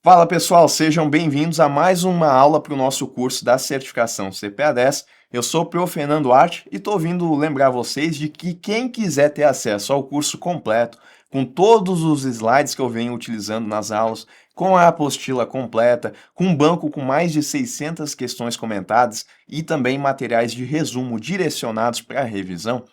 Fala pessoal, sejam bem-vindos a mais uma aula para o nosso curso da certificação CPA10. Eu sou o Prof. Fernando Arte e estou vindo lembrar vocês de que quem quiser ter acesso ao curso completo, com todos os slides que eu venho utilizando nas aulas, com a apostila completa, com um banco com mais de 600 questões comentadas e também materiais de resumo direcionados para a revisão,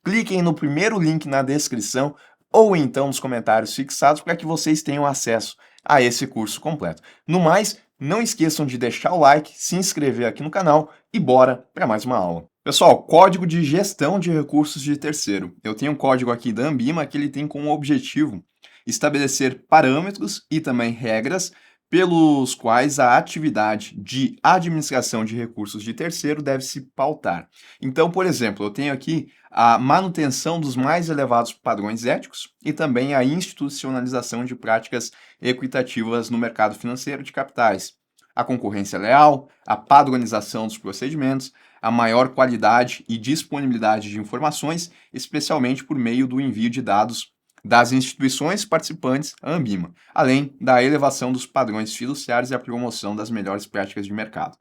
cliquem no primeiro link na descrição ou então nos comentários fixados para que vocês tenham acesso a esse curso completo. No mais, não esqueçam de deixar o like, se inscrever aqui no canal e bora para mais uma aula. Pessoal, código de gestão de recursos de terceiro. Eu tenho um código aqui da Ambima que ele tem como objetivo estabelecer parâmetros e também regras pelos quais a atividade de administração de recursos de terceiro deve se pautar. Então, por exemplo, eu tenho aqui a manutenção dos mais elevados padrões éticos e também a institucionalização de práticas equitativas no mercado financeiro de capitais, a concorrência leal, a padronização dos procedimentos, a maior qualidade e disponibilidade de informações, especialmente por meio do envio de dados das instituições participantes à Ambima, além da elevação dos padrões fiduciários e a promoção das melhores práticas de mercado.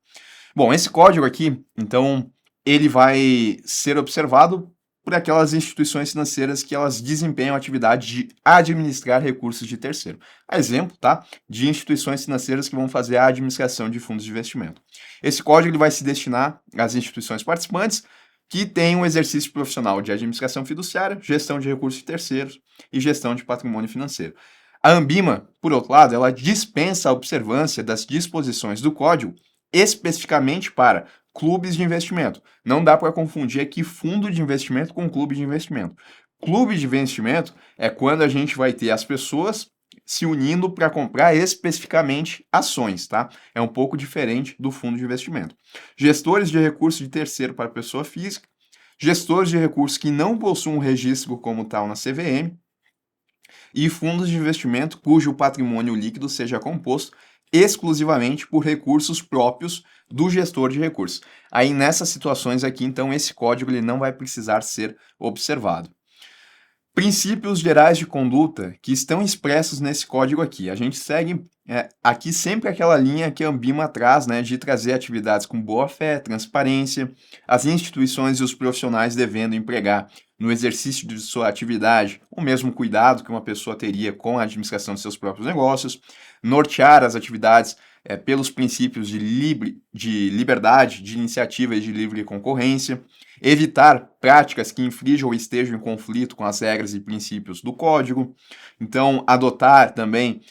Bom, esse código aqui, então, ele vai ser observado por aquelas instituições financeiras que elas desempenham a atividade de administrar recursos de terceiro. A exemplo, tá, de instituições financeiras que vão fazer a administração de fundos de investimento. Esse código ele vai se destinar às instituições participantes que têm um exercício profissional de administração fiduciária, gestão de recursos de terceiros e gestão de patrimônio financeiro. A Ambima, por outro lado, ela dispensa a observância das disposições do código especificamente para clubes de investimento. Não dá para confundir aqui fundo de investimento com clube de investimento. Clube de investimento é quando a gente vai ter as pessoas se unindo para comprar especificamente ações, tá? É um pouco diferente do fundo de investimento. Gestores de recursos de terceiro para pessoa física, gestores de recursos que não possuem um registro como tal na CVM e fundos de investimento cujo patrimônio líquido seja composto exclusivamente por recursos próprios do gestor de recursos. Aí nessas situações aqui, então, esse código ele não vai precisar ser observado. Princípios gerais de conduta que estão expressos nesse código aqui. A gente segue aqui sempre aquela linha que a Ambima traz, né, de trazer atividades com boa-fé, transparência, as instituições e os profissionais devendo empregar no exercício de sua atividade o mesmo cuidado que uma pessoa teria com a administração de seus próprios negócios, nortear as atividades pelos princípios de liberdade, de iniciativa e de livre concorrência, evitar práticas que infringam ou estejam em conflito com as regras e princípios do código, então adotar também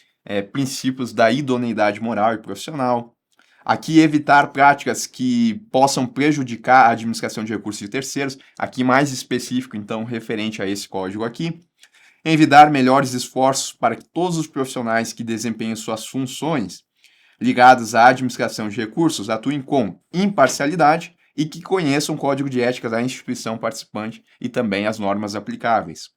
princípios da idoneidade moral e profissional, aqui evitar práticas que possam prejudicar a administração de recursos de terceiros, aqui mais específico então referente a esse código aqui, evitar melhores esforços para que todos os profissionais que desempenham suas funções ligadas à administração de recursos atuem com imparcialidade e que conheçam o código de ética da instituição participante e também as normas aplicáveis.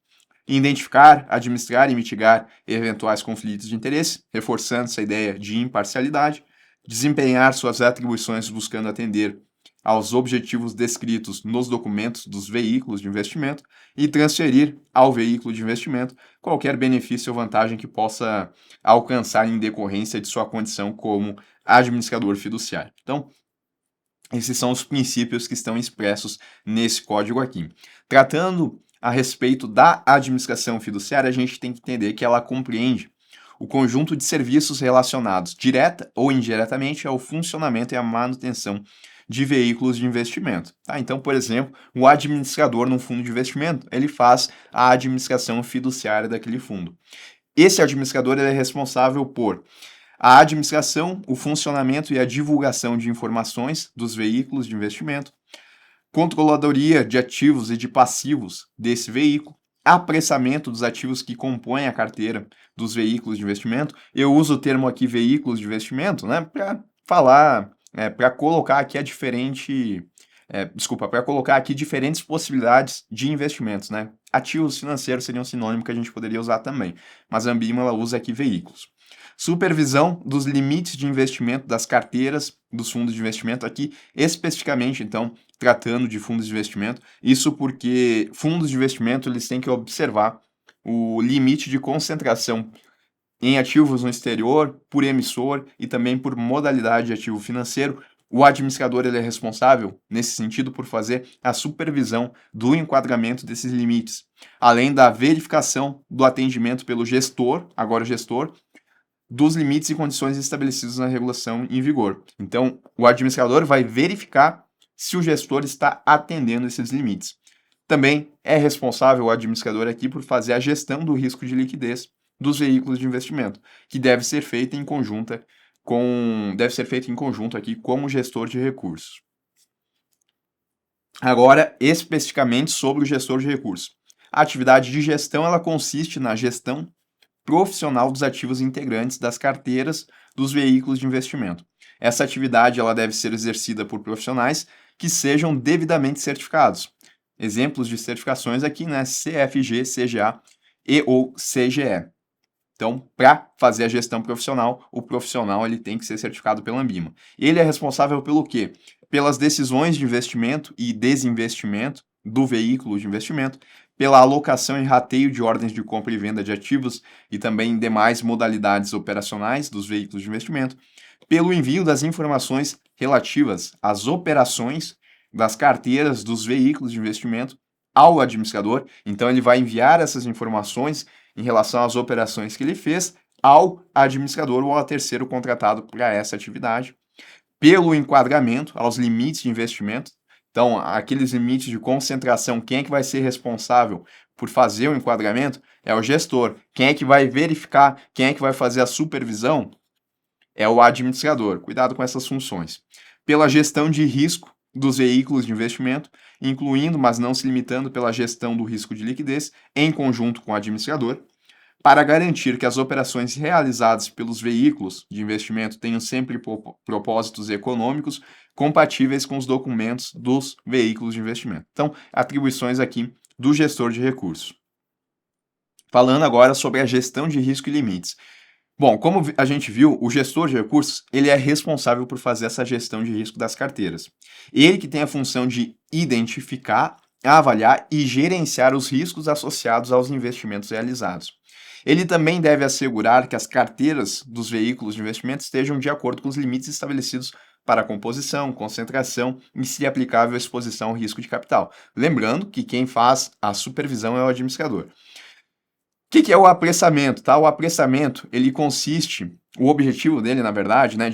Identificar, administrar e mitigar eventuais conflitos de interesse, reforçando essa ideia de imparcialidade, desempenhar suas atribuições buscando atender aos objetivos descritos nos documentos dos veículos de investimento e transferir ao veículo de investimento qualquer benefício ou vantagem que possa alcançar em decorrência de sua condição como administrador fiduciário. Então, esses são os princípios que estão expressos nesse código aqui. Tratando a respeito da administração fiduciária, a gente tem que entender que ela compreende o conjunto de serviços relacionados direta ou indiretamente ao funcionamento e à manutenção de veículos de investimento. Tá? Então, por exemplo, o administrador num fundo de investimento, ele faz a administração fiduciária daquele fundo. Esse administrador ele é responsável por a administração, o funcionamento e a divulgação de informações dos veículos de investimento, controladoria de ativos e de passivos desse veículo, apressamento dos ativos que compõem a carteira dos veículos de investimento. Eu uso o termo aqui veículos de investimento, né, para falar, para colocar aqui para colocar aqui diferentes possibilidades de investimentos, né? Ativos financeiros seria um sinônimo que a gente poderia usar também, mas a Ambima ela usa aqui veículos. Supervisão dos limites de investimento das carteiras dos fundos de investimento, aqui especificamente, então, tratando de fundos de investimento, isso porque fundos de investimento eles têm que observar o limite de concentração em ativos no exterior, por emissor e também por modalidade de ativo financeiro. O administrador ele é responsável, nesse sentido, por fazer a supervisão do enquadramento desses limites, além da verificação do atendimento pelo gestor, agora gestor, dos limites e condições estabelecidos na regulação em vigor. Então, o administrador vai verificar se o gestor está atendendo esses limites. Também é responsável o administrador aqui por fazer a gestão do risco de liquidez dos veículos de investimento, que deve ser feita em conjunto aqui como gestor de recursos. Agora, especificamente sobre o gestor de recursos. A atividade de gestão ela consiste na gestão profissional dos ativos integrantes das carteiras dos veículos de investimento. Essa atividade ela deve ser exercida por profissionais que sejam devidamente certificados. Exemplos de certificações aqui, né? CFG, CGA e ou CGE. Então, para fazer a gestão profissional, o profissional ele tem que ser certificado pela Anbima. Ele é responsável pelo quê? Pelas decisões de investimento e desinvestimento do veículo de investimento, pela alocação e rateio de ordens de compra e venda de ativos e também demais modalidades operacionais dos veículos de investimento, pelo envio das informações relativas às operações das carteiras dos veículos de investimento ao administrador. Então, ele vai enviar essas informações em relação às operações que ele fez ao administrador ou ao terceiro contratado para essa atividade, pelo enquadramento aos limites de investimento. Então, aqueles limites de concentração, quem é que vai ser responsável por fazer o enquadramento? É o gestor. Quem é que vai verificar? Quem é que vai fazer a supervisão? É o administrador. Cuidado com essas funções. Pela gestão de risco dos veículos de investimento, incluindo, mas não se limitando, pela gestão do risco de liquidez, em conjunto com o administrador, para garantir que as operações realizadas pelos veículos de investimento tenham sempre propósitos econômicos compatíveis com os documentos dos veículos de investimento. Então, atribuições aqui do gestor de recursos. Falando agora sobre a gestão de risco e limites. Bom, como a gente viu, o gestor de recursos, ele é responsável por fazer essa gestão de risco das carteiras. Ele que tem a função de identificar, avaliar e gerenciar os riscos associados aos investimentos realizados. Ele também deve assegurar que as carteiras dos veículos de investimento estejam de acordo com os limites estabelecidos para a composição, concentração e, se aplicável, a exposição ao risco de capital. Lembrando que quem faz a supervisão é o administrador. O que é o apressamento? Tá? O apressamento, ele consiste, o objetivo dele, na verdade, né,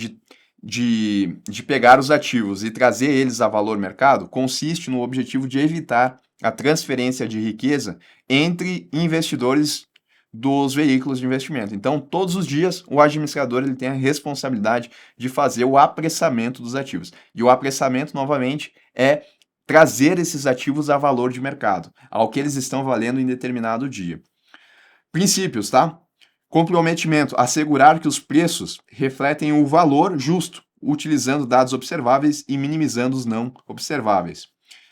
de pegar os ativos e trazer eles a valor mercado, consiste no objetivo de evitar a transferência de riqueza entre investidores dos veículos de investimento. Então, todos os dias, o administrador ele tem a responsabilidade de fazer o apressamento dos ativos. E o apressamento, novamente, é trazer esses ativos a valor de mercado, ao que eles estão valendo em determinado dia. Princípios, tá? Comprometimento, assegurar que os preços refletem o valor justo, utilizando dados observáveis e minimizando os não observáveis.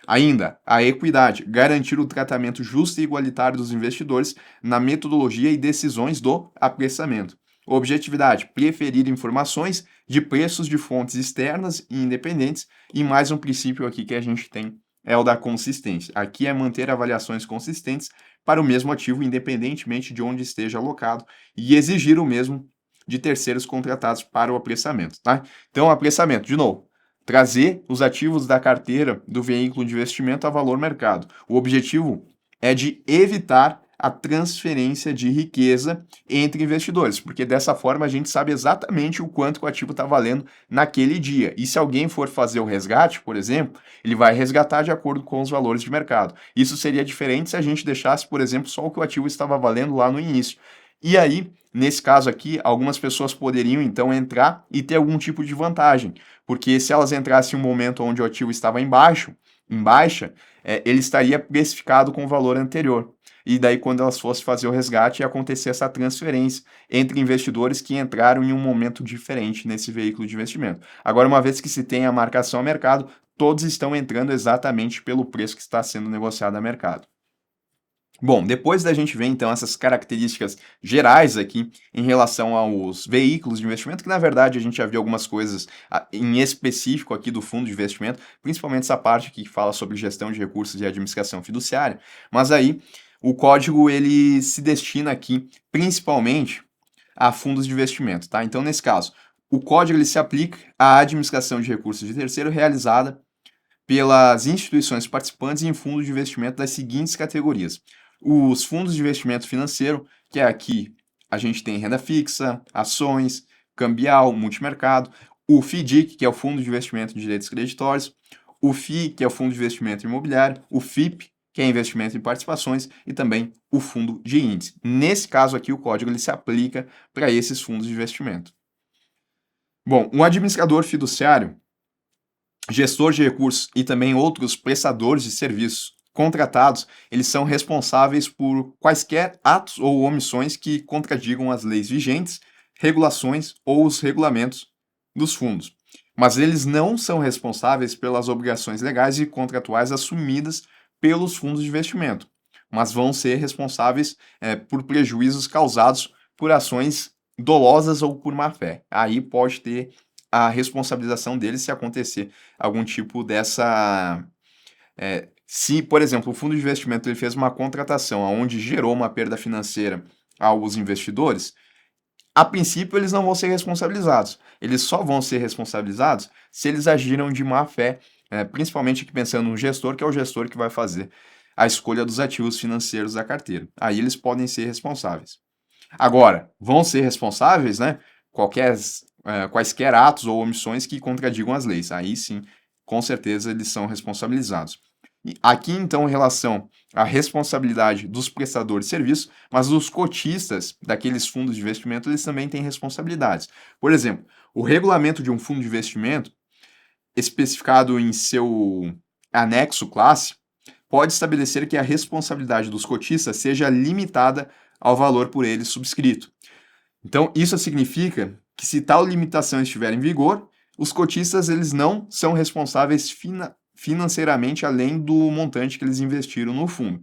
Ainda, a equidade, garantir o tratamento justo e igualitário dos investidores na metodologia e decisões do apressamento. Objetividade, preferir informações de preços de fontes externas e independentes. E mais um princípio aqui que a gente tem é o da consistência. Aqui é manter avaliações consistentes para o mesmo ativo, independentemente de onde esteja alocado, e exigir o mesmo de terceiros contratados para o apressamento. Tá? Então, o apressamento, de novo, trazer os ativos da carteira do veículo de investimento a valor mercado. O objetivo é de evitar a transferência de riqueza entre investidores, porque dessa forma a gente sabe exatamente o quanto o ativo está valendo naquele dia. E se alguém for fazer o resgate, por exemplo, ele vai resgatar de acordo com os valores de mercado. Isso seria diferente se a gente deixasse, por exemplo, só o que o ativo estava valendo lá no início. E aí, nesse caso aqui, algumas pessoas poderiam então entrar e ter algum tipo de vantagem, porque se elas entrassem em um momento onde o ativo estava em baixa, ele estaria precificado com o valor anterior. E daí, quando elas fossem fazer o resgate, ia acontecer essa transferência entre investidores que entraram em um momento diferente nesse veículo de investimento. Agora, uma vez que se tem a marcação a mercado, todos estão entrando exatamente pelo preço que está sendo negociado a mercado. Bom, depois da gente ver então essas características gerais aqui em relação aos veículos de investimento, que na verdade a gente já viu algumas coisas em específico aqui do fundo de investimento, principalmente essa parte aqui que fala sobre gestão de recursos e administração fiduciária, mas aí o código ele se destina aqui principalmente a fundos de investimento, tá? Então, nesse caso, o código ele se aplica à administração de recursos de terceiro realizada pelas instituições participantes em fundos de investimento das seguintes categorias: os fundos de investimento financeiro, que é aqui a gente tem renda fixa, ações, cambial, multimercado, o FIDIC, que é o Fundo de Investimento de Direitos Creditórios, o FII, que é o Fundo de Investimento Imobiliário, o FIP, que é investimento em participações, e também o fundo de índice. Nesse caso aqui, o código ele se aplica para esses fundos de investimento. Bom, um administrador fiduciário, gestor de recursos e também outros prestadores de serviços contratados, eles são responsáveis por quaisquer atos ou omissões que contradigam as leis vigentes, regulações ou os regulamentos dos fundos. Mas eles não são responsáveis pelas obrigações legais e contratuais assumidas pelos fundos de investimento, mas vão ser responsáveis por prejuízos causados por ações dolosas ou por má-fé. Aí pode ter a responsabilização deles se acontecer algum tipo dessa... se, por exemplo, o fundo de investimento ele fez uma contratação onde gerou uma perda financeira aos investidores, a princípio eles não vão ser responsabilizados. Eles só vão ser responsabilizados se eles agiram de má fé, principalmente aqui pensando no gestor, que é o gestor que vai fazer a escolha dos ativos financeiros da carteira. Aí eles podem ser responsáveis. Agora, vão ser responsáveis, né, quaisquer atos ou omissões que contradigam as leis. Aí sim, com certeza eles são responsabilizados. E aqui, então, em relação à responsabilidade dos prestadores de serviço, mas os cotistas daqueles fundos de investimento, eles também têm responsabilidades. Por exemplo, o regulamento de um fundo de investimento, especificado em seu anexo classe, pode estabelecer que a responsabilidade dos cotistas seja limitada ao valor por eles subscrito. Então, isso significa que se tal limitação estiver em vigor, os cotistas eles não são responsáveis financeiramente além do montante que eles investiram no fundo.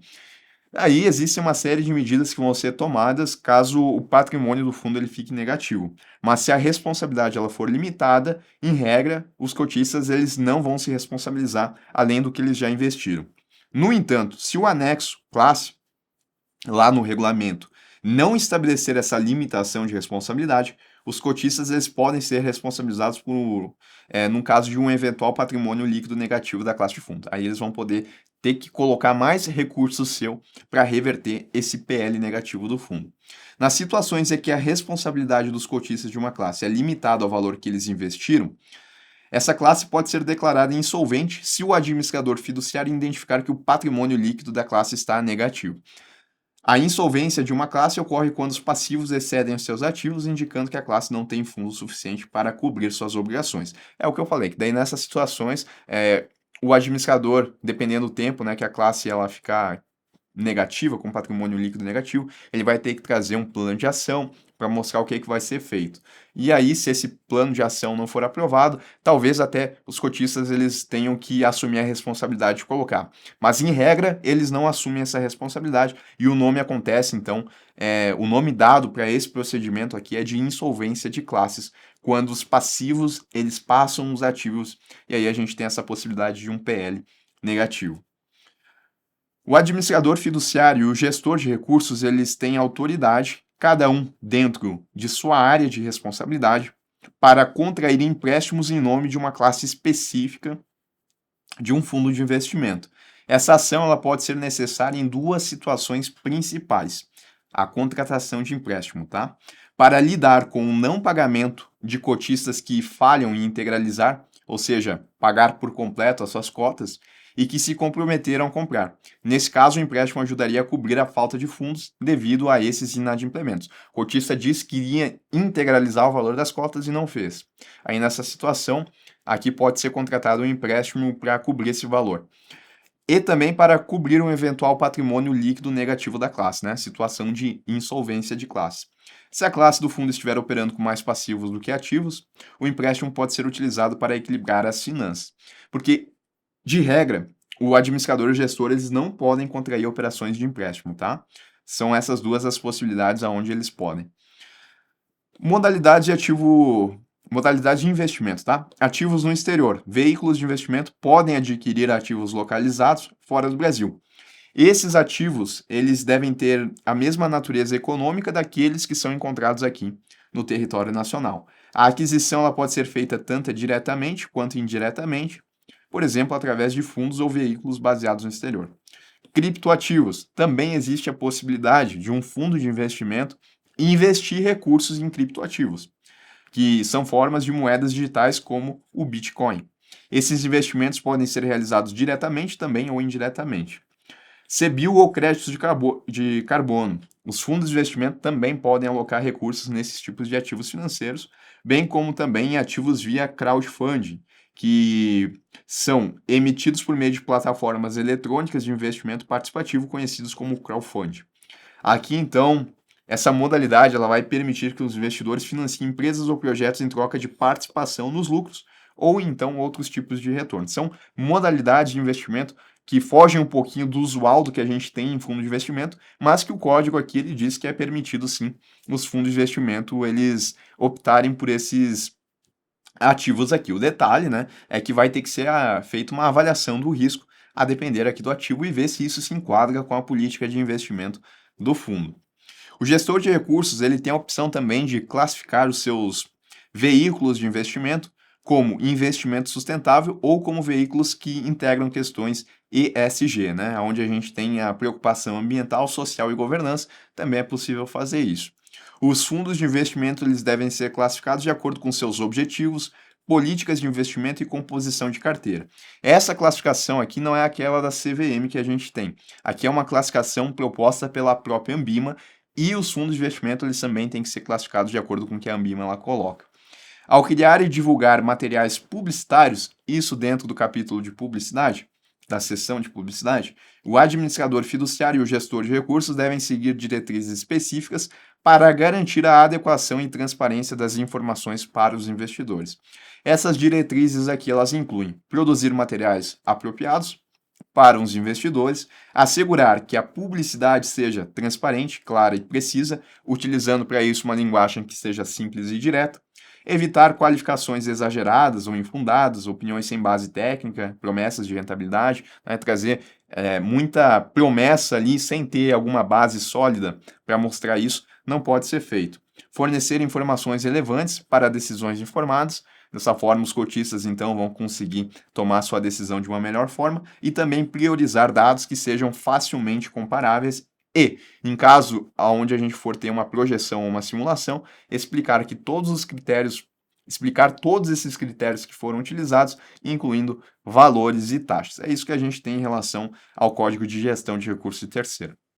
Aí existe uma série de medidas que vão ser tomadas caso o patrimônio do fundo ele fique negativo. Mas se a responsabilidade ela for limitada, em regra, os cotistas eles não vão se responsabilizar além do que eles já investiram. No entanto, se o anexo classe, lá no regulamento, não estabelecer essa limitação de responsabilidade, os cotistas eles podem ser responsabilizados no caso de um eventual patrimônio líquido negativo da classe de fundo. Aí eles vão poder ter que colocar mais recursos seu para reverter esse PL negativo do fundo. Nas situações em que a responsabilidade dos cotistas de uma classe é limitada ao valor que eles investiram, essa classe pode ser declarada insolvente se o administrador fiduciário identificar que o patrimônio líquido da classe está negativo. A insolvência de uma classe ocorre quando os passivos excedem os seus ativos, indicando que a classe não tem fundo suficiente para cobrir suas obrigações. É o que eu falei, que daí nessas situações, o administrador, dependendo do tempo, né, que a classe ela ficar negativa, com patrimônio líquido negativo, ele vai ter que trazer um plano de ação para mostrar o que vai ser feito. E aí, se esse plano de ação não for aprovado, talvez até os cotistas eles tenham que assumir a responsabilidade de colocar. Mas, em regra, eles não assumem essa responsabilidade e o nome acontece, então, o nome dado para esse procedimento aqui é de insolvência de classes, quando os passivos eles passam os ativos e aí a gente tem essa possibilidade de um PL negativo. O administrador fiduciário e o gestor de recursos, eles têm autoridade, cada um dentro de sua área de responsabilidade, para contrair empréstimos em nome de uma classe específica de um fundo de investimento. Essa ação ela pode ser necessária em duas situações principais: a contratação de empréstimo, tá? Para lidar com o não pagamento de cotistas que falham em integralizar, ou seja, pagar por completo as suas cotas, e que se comprometeram a comprar. Nesse caso, o empréstimo ajudaria a cobrir a falta de fundos devido a esses inadimplementos. O cotista disse que iria integralizar o valor das cotas e não fez. Aí nessa situação, aqui pode ser contratado um empréstimo para cobrir esse valor. E também para cobrir um eventual patrimônio líquido negativo da classe, né? Situação de insolvência de classe. Se a classe do fundo estiver operando com mais passivos do que ativos, o empréstimo pode ser utilizado para equilibrar as finanças. Porque, de regra, o administrador e o gestor eles não podem contrair operações de empréstimo, tá? São essas duas as possibilidades aonde eles podem. Modalidade de investimento, tá? Ativos no exterior. Veículos de investimento podem adquirir ativos localizados fora do Brasil. Esses ativos, eles devem ter a mesma natureza econômica daqueles que são encontrados aqui no território nacional. A aquisição ela pode ser feita tanto diretamente quanto indiretamente, por exemplo, através de fundos ou veículos baseados no exterior. Criptoativos. Também existe a possibilidade de um fundo de investimento investir recursos em criptoativos, que são formas de moedas digitais como o Bitcoin. Esses investimentos podem ser realizados diretamente também ou indiretamente. CBIL ou créditos de carbono. Os fundos de investimento também podem alocar recursos nesses tipos de ativos financeiros, bem como também em ativos via crowdfunding, que são emitidos por meio de plataformas eletrônicas de investimento participativo conhecidos como crowdfunding. Aqui, então, essa modalidade ela vai permitir que os investidores financiem empresas ou projetos em troca de participação nos lucros ou então outros tipos de retorno. São modalidades de investimento que fogem um pouquinho do usual do que a gente tem em fundo de investimento, mas que o código aqui ele diz que é permitido sim os fundos de investimento eles optarem por esses ativos aqui. O detalhe, né, é que vai ter que ser feita uma avaliação do risco a depender aqui do ativo e ver se isso se enquadra com a política de investimento do fundo. O gestor de recursos ele tem a opção também de classificar os seus veículos de investimento como investimento sustentável ou como veículos que integram questões ESG, né? Onde a gente tem a preocupação ambiental, social e governança, também é possível fazer isso. Os fundos de investimento eles devem ser classificados de acordo com seus objetivos, políticas de investimento e composição de carteira. Essa classificação aqui não é aquela da CVM que a gente tem. Aqui é uma classificação proposta pela própria Ambima e os fundos de investimento eles também têm que ser classificados de acordo com o que a Ambima ela coloca. Ao criar e divulgar materiais publicitários, isso dentro do capítulo de publicidade, da seção de publicidade, o administrador fiduciário e o gestor de recursos devem seguir diretrizes específicas para garantir a adequação e transparência das informações para os investidores. Essas diretrizes aqui elas incluem produzir materiais apropriados para os investidores, assegurar que a publicidade seja transparente, clara e precisa, utilizando para isso uma linguagem que seja simples e direta, evitar qualificações exageradas ou infundadas, opiniões sem base técnica, promessas de rentabilidade, né, trazer muita promessa ali sem ter alguma base sólida para mostrar isso, não pode ser feito. Fornecer informações relevantes para decisões informadas. Dessa forma, os cotistas então vão conseguir tomar sua decisão de uma melhor forma e também priorizar dados que sejam facilmente comparáveis e, em caso onde a gente for ter uma projeção ou uma simulação, explicar todos esses critérios que foram utilizados, incluindo valores e taxas. É isso que a gente tem em relação ao Código de Gestão de Recursos de Terceiro.